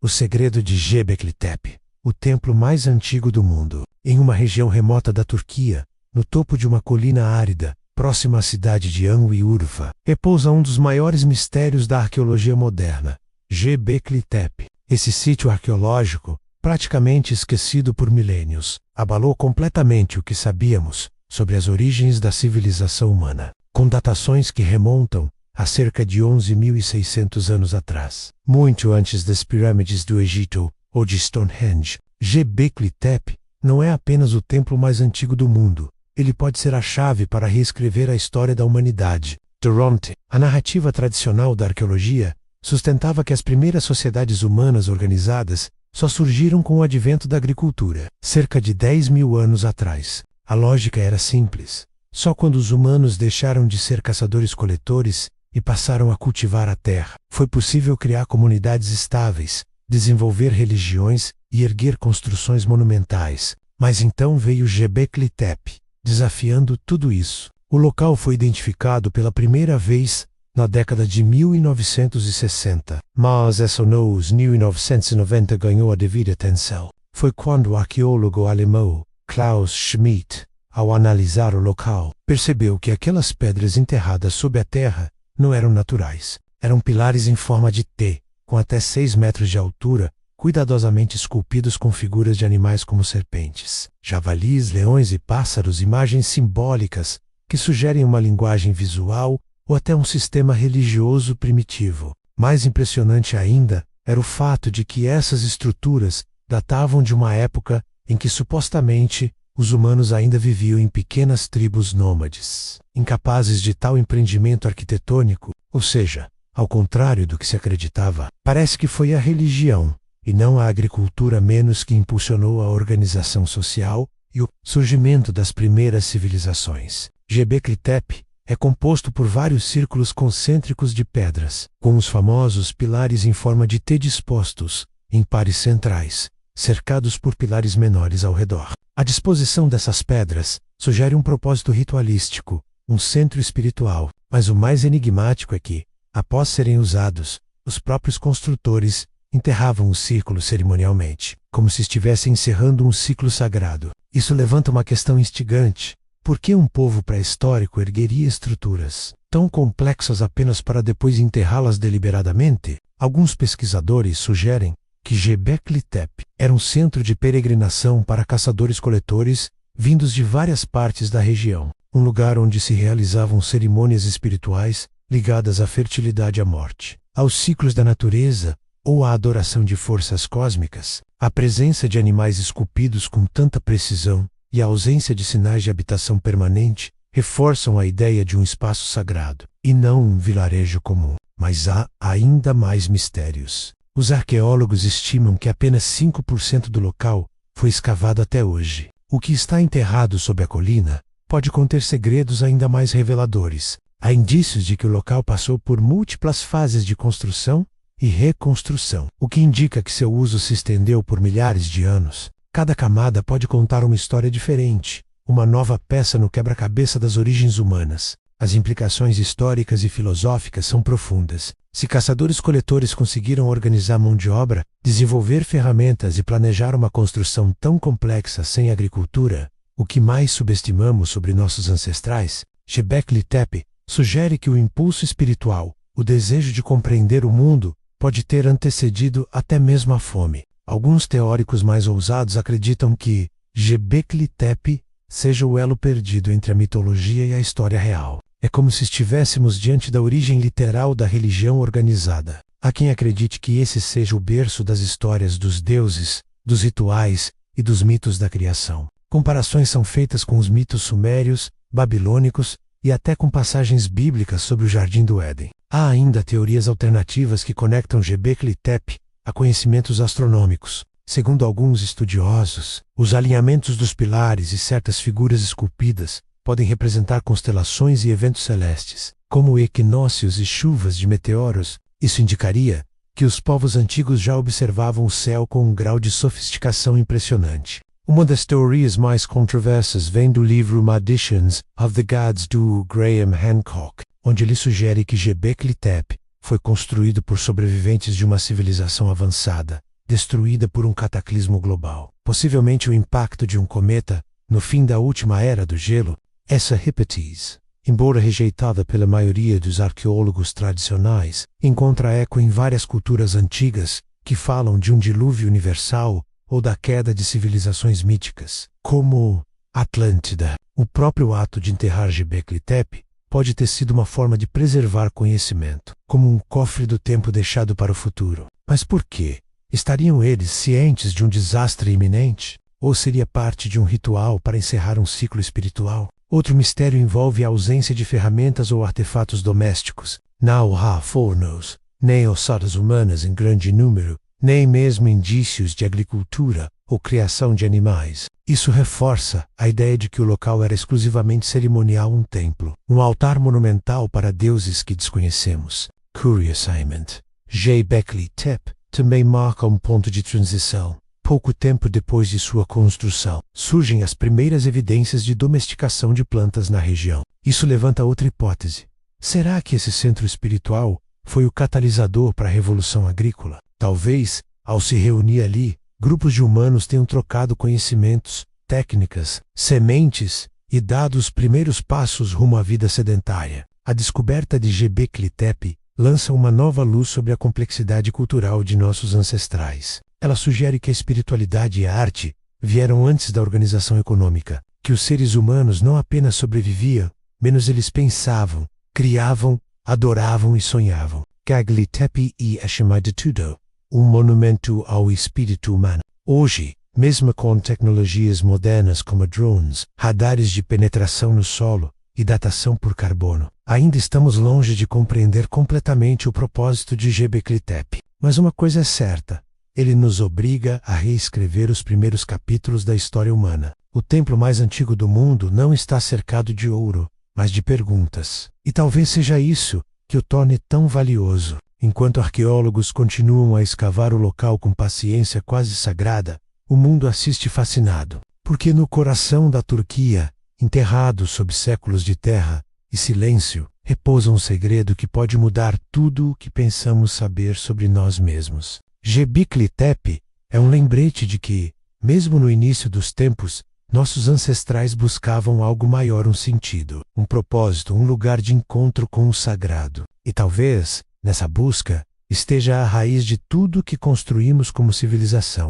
O segredo de Göbekli Tepe, o templo mais antigo do mundo. Em uma região remota da Turquia, no topo de uma colina árida, próxima à cidade de Urfa, repousa um dos maiores mistérios da arqueologia moderna, Göbekli Tepe. Esse sítio arqueológico, praticamente esquecido por milênios, abalou completamente o que sabíamos sobre as origens da civilização humana, com datações que remontam a cerca de 11.600 anos atrás. Muito antes das pirâmides do Egito ou de Stonehenge, Göbekli Tepe não é apenas o templo mais antigo do mundo, ele pode ser a chave para reescrever a história da humanidade. Durante a narrativa tradicional da arqueologia, sustentava que as primeiras sociedades humanas organizadas só surgiram com o advento da agricultura, cerca de 10.000 anos atrás. A lógica era simples. Só quando os humanos deixaram de ser caçadores-coletores e passaram a cultivar a terra, foi possível criar comunidades estáveis, desenvolver religiões e erguer construções monumentais. Mas então veio Göbekli Tepe, desafiando tudo isso. O local foi identificado pela primeira vez na década de 1960, mas essa nos 1990 ganhou a devida atenção. Foi quando o arqueólogo alemão Klaus Schmidt, ao analisar o local, percebeu que aquelas pedras enterradas sob a terra não eram naturais. Eram pilares em forma de T, com até 6 metros de altura, cuidadosamente esculpidos com figuras de animais como serpentes, javalis, leões e pássaros, imagens simbólicas que sugerem uma linguagem visual ou até um sistema religioso primitivo. Mais impressionante ainda era o fato de que essas estruturas datavam de uma época em que supostamente os humanos ainda viviam em pequenas tribos nômades, incapazes de tal empreendimento arquitetônico, ou seja, ao contrário do que se acreditava, parece que foi a religião, e não a agricultura menos que impulsionou a organização social e o surgimento das primeiras civilizações. Göbekli Tepe é composto por vários círculos concêntricos de pedras, com os famosos pilares em forma de T dispostos em pares centrais, cercados por pilares menores ao redor. A disposição dessas pedras sugere um propósito ritualístico, um centro espiritual, mas o mais enigmático é que, após serem usados, os próprios construtores enterravam o círculo cerimonialmente, como se estivessem encerrando um ciclo sagrado. Isso levanta uma questão instigante. Por que um povo pré-histórico ergueria estruturas tão complexas apenas para depois enterrá-las deliberadamente? Alguns pesquisadores sugerem que Göbekli Tepe era um centro de peregrinação para caçadores-coletores vindos de várias partes da região, um lugar onde se realizavam cerimônias espirituais ligadas à fertilidade e à morte, aos ciclos da natureza ou à adoração de forças cósmicas. A presença de animais esculpidos com tanta precisão e a ausência de sinais de habitação permanente reforçam a ideia de um espaço sagrado, e não um vilarejo comum. Mas há ainda mais mistérios. Os arqueólogos estimam que apenas 5% do local foi escavado até hoje. O que está enterrado sob a colina pode conter segredos ainda mais reveladores. Há indícios de que o local passou por múltiplas fases de construção e reconstrução, o que indica que seu uso se estendeu por milhares de anos. Cada camada pode contar uma história diferente, uma nova peça no quebra-cabeça das origens humanas. As implicações históricas e filosóficas são profundas. Se caçadores-coletores conseguiram organizar mão de obra, desenvolver ferramentas e planejar uma construção tão complexa sem agricultura, o que mais subestimamos sobre nossos ancestrais? Göbekli Tepe sugere que o impulso espiritual, o desejo de compreender o mundo, pode ter antecedido até mesmo a fome. Alguns teóricos mais ousados acreditam que Göbekli Tepe seja o elo perdido entre a mitologia e a história real. É como se estivéssemos diante da origem literal da religião organizada. Há quem acredite que esse seja o berço das histórias dos deuses, dos rituais e dos mitos da criação. Comparações são feitas com os mitos sumérios, babilônicos e até com passagens bíblicas sobre o Jardim do Éden. Há ainda teorias alternativas que conectam Göbekli Tepe a conhecimentos astronômicos. Segundo alguns estudiosos, os alinhamentos dos pilares e certas figuras esculpidas podem representar constelações e eventos celestes, como equinócios e chuvas de meteoros. Isso indicaria que os povos antigos já observavam o céu com um grau de sofisticação impressionante. Uma das teorias mais controversas vem do livro Magicians of the Gods do Graham Hancock, onde ele sugere que Göbekli Tepe foi construído por sobreviventes de uma civilização avançada, destruída por um cataclismo global. Possivelmente o impacto de um cometa, no fim da última era do gelo. Essa hipótese, embora rejeitada pela maioria dos arqueólogos tradicionais, encontra eco em várias culturas antigas que falam de um dilúvio universal ou da queda de civilizações míticas, como Atlântida. O próprio ato de enterrar Göbekli Tepe pode ter sido uma forma de preservar conhecimento, como um cofre do tempo deixado para o futuro. Mas por quê? Estariam eles cientes de um desastre iminente? Ou seria parte de um ritual para encerrar um ciclo espiritual? Outro mistério envolve a ausência de ferramentas ou artefatos domésticos. Não há fornos, nem ossadas humanas em grande número, nem mesmo indícios de agricultura ou criação de animais. Isso reforça a ideia de que o local era exclusivamente cerimonial, um templo, um altar monumental para deuses que desconhecemos. Curiosamente, Göbekli Tepe também marca um ponto de transição. Pouco tempo depois de sua construção, surgem as primeiras evidências de domesticação de plantas na região. Isso levanta outra hipótese. Será que esse centro espiritual foi o catalisador para a revolução agrícola? Talvez, ao se reunir ali, grupos de humanos tenham trocado conhecimentos, técnicas, sementes e dado os primeiros passos rumo à vida sedentária. A descoberta de Göbekli Tepe lança uma nova luz sobre a complexidade cultural de nossos ancestrais. Ela sugere que a espiritualidade e a arte vieram antes da organização econômica, que os seres humanos não apenas sobreviviam, menos eles pensavam, criavam, adoravam e sonhavam. Göbekli Tepe é chamado de tudo, um monumento ao espírito humano. Hoje, mesmo com tecnologias modernas como drones, radares de penetração no solo e datação por carbono, ainda estamos longe de compreender completamente o propósito de Göbekli Tepe. Mas uma coisa é certa, ele nos obriga a reescrever os primeiros capítulos da história humana. O templo mais antigo do mundo não está cercado de ouro, mas de perguntas. E talvez seja isso que o torne tão valioso. Enquanto arqueólogos continuam a escavar o local com paciência quase sagrada, o mundo assiste fascinado. Porque no coração da Turquia, enterrado sob séculos de terra e silêncio, repousa um segredo que pode mudar tudo o que pensamos saber sobre nós mesmos. Göbekli Tepe é um lembrete de que, mesmo no início dos tempos, nossos ancestrais buscavam algo maior, um sentido, um propósito, um lugar de encontro com o sagrado. E talvez, nessa busca, esteja a raiz de tudo que construímos como civilização.